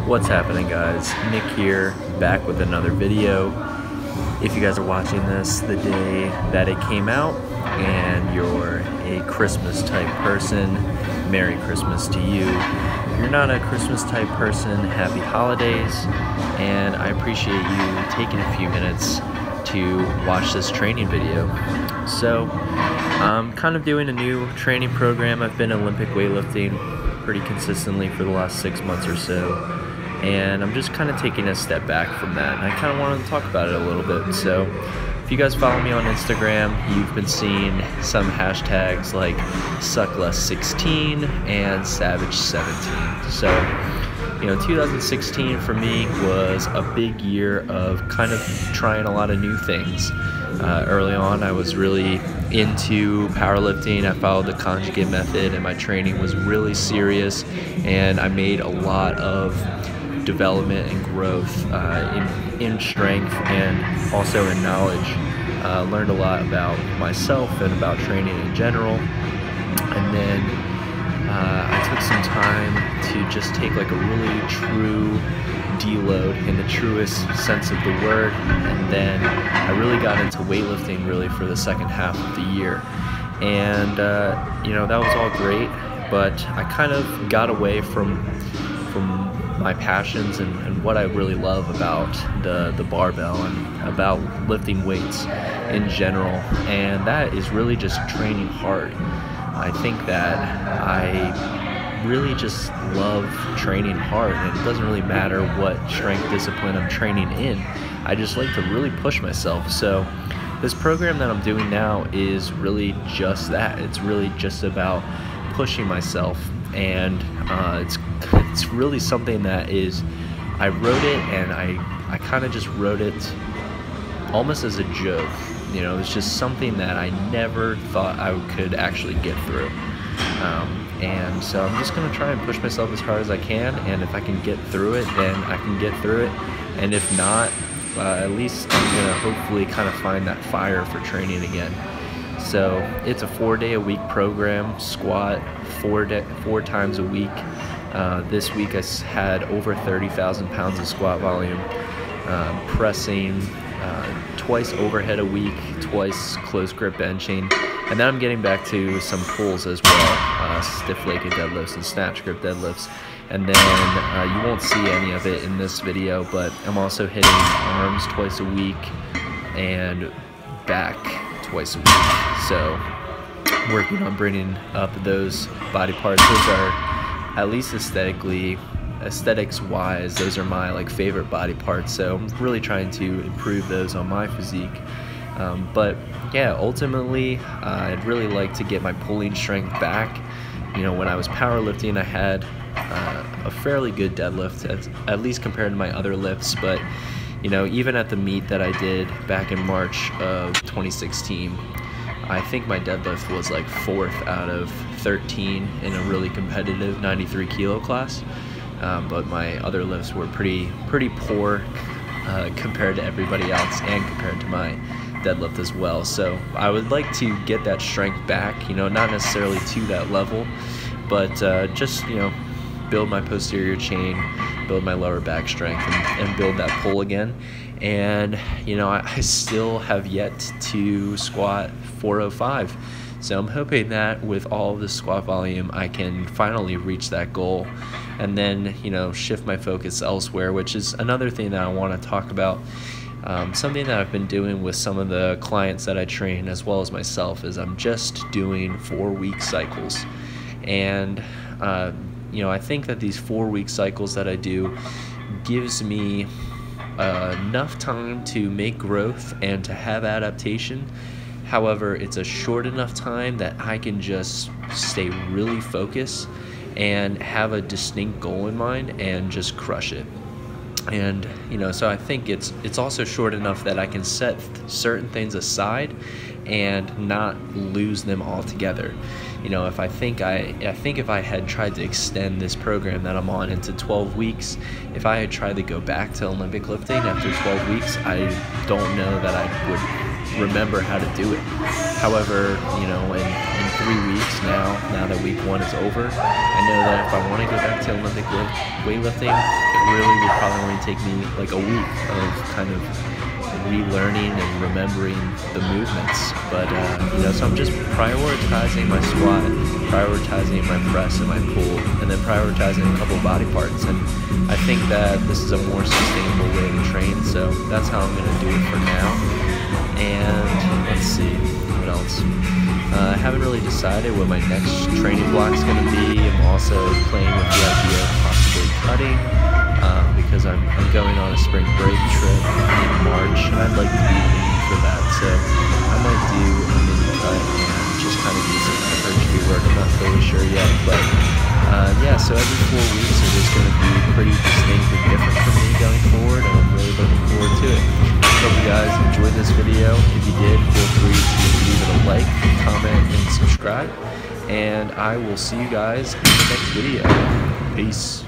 What's happening, guys? Nick here, back with another video. If you guys are watching this the day that it came out and you're a Christmas type person, Merry Christmas to you. If you're not a Christmas type person, happy holidays, and I appreciate you taking a few minutes to watch this training video. So I'm kind of doing a new training program. I've been Olympic weightlifting pretty consistently for the last 6 months or so, and I'm just kind of taking a step back from that, and I kind of wanted to talk about it a little bit. So if you guys follow me on Instagram, you've been seeing some hashtags like suckless16 and savage17. So, you know, 2016 for me was a big year of kind of trying a lot of new things. Early on, I was really into powerlifting. I followed the conjugate method, and my training was really serious, and I made a lot of development and growth in strength and also in knowledge. Learned a lot about myself and about training in general. And then I took some time to just take like a really true deload in the truest sense of the word, and then I really got into weightlifting really for the second half of the year. And you know, that was all great, but I kind of got away from my passions and what I really love about the barbell and about lifting weights in general, and that is really just training hard. I think that I really just love training hard, and it doesn't really matter what strength discipline I'm training in. I just like to really push myself. So this program that I'm doing now is really just that. It's really just about pushing myself, and it's really something that is, I wrote it, and I kind of just wrote it almost as a joke. You know, it's just something that I never thought I could actually get through. And so I'm just going to try and push myself as hard as I can, and if I can get through it, then I can get through it, and if not, at least I'm going to hopefully kind of find that fire for training again. So it's a 4-day-a-week program, squat 4 times a week. This week I had over 30,000 pounds of squat volume, pressing twice overhead a week, twice close grip benching, and then I'm getting back to some pulls as well, stiff legged deadlifts and snatch grip deadlifts. And then you won't see any of it in this video, but I'm also hitting arms twice a week and back twice a week. So working on bringing up those body parts. Those are, at least aesthetics wise, those are my like favorite body parts, so I'm really trying to improve those on my physique. But yeah, ultimately I'd really like to get my pulling strength back. You know, when I was powerlifting, I had a fairly good deadlift, at least compared to my other lifts, but you know, even at the meet that I did back in March of 2016, I think my deadlift was like 4th out of 13 in a really competitive 93 kilo class. But my other lifts were pretty poor compared to everybody else, and compared to my deadlift as well. So I would like to get that strength back, you know, not necessarily to that level, but just, you know, build my posterior chain, build my lower back strength, and build that pull again. And you know, I still have yet to squat 405. So I'm hoping that with all of this squat volume, I can finally reach that goal, and then, you know, shift my focus elsewhere, which is another thing that I want to talk about. Something that I've been doing with some of the clients that I train, as well as myself, is I'm just doing 4-week cycles. And you know, I think that these 4-week cycles that I do gives me enough time to make growth and to have adaptation. However, it's a short enough time that I can just stay really focused and have a distinct goal in mind and just crush it. And you know, so I think it's also short enough that I can set certain things aside and not lose them altogether. You know, if I think if I had tried to extend this program that I'm on into 12 weeks, if I had tried to go back to Olympic lifting after 12 weeks, I don't know that I would remember how to do it. However, you know, in 3 weeks now that week 1 is over, I know that if I want to go back to Olympic weightlifting, really would probably only take me like a week of kind of relearning and remembering the movements. But you know, so I'm just prioritizing my squat, prioritizing my press and my pull, and then prioritizing a couple body parts. And I think that this is a more sustainable way to train, so that's how I'm going to do it for now. And let's see, what else? I haven't really decided what my next training block is going to be. I'm also playing with the idea of possibly cutting, because I'm going on a spring break trip in March, and I'd like to be lean for that, so I might do a mini cut and just kind of do some hypertrophy work. I'm not totally sure yet, but yeah, so every 4 weeks are just going to be pretty distinct and different for me going forward, and I'm really looking forward to it. Hope you guys enjoyed this video. If you did, feel free to leave it a like, comment, and subscribe, and I will see you guys in the next video. Peace.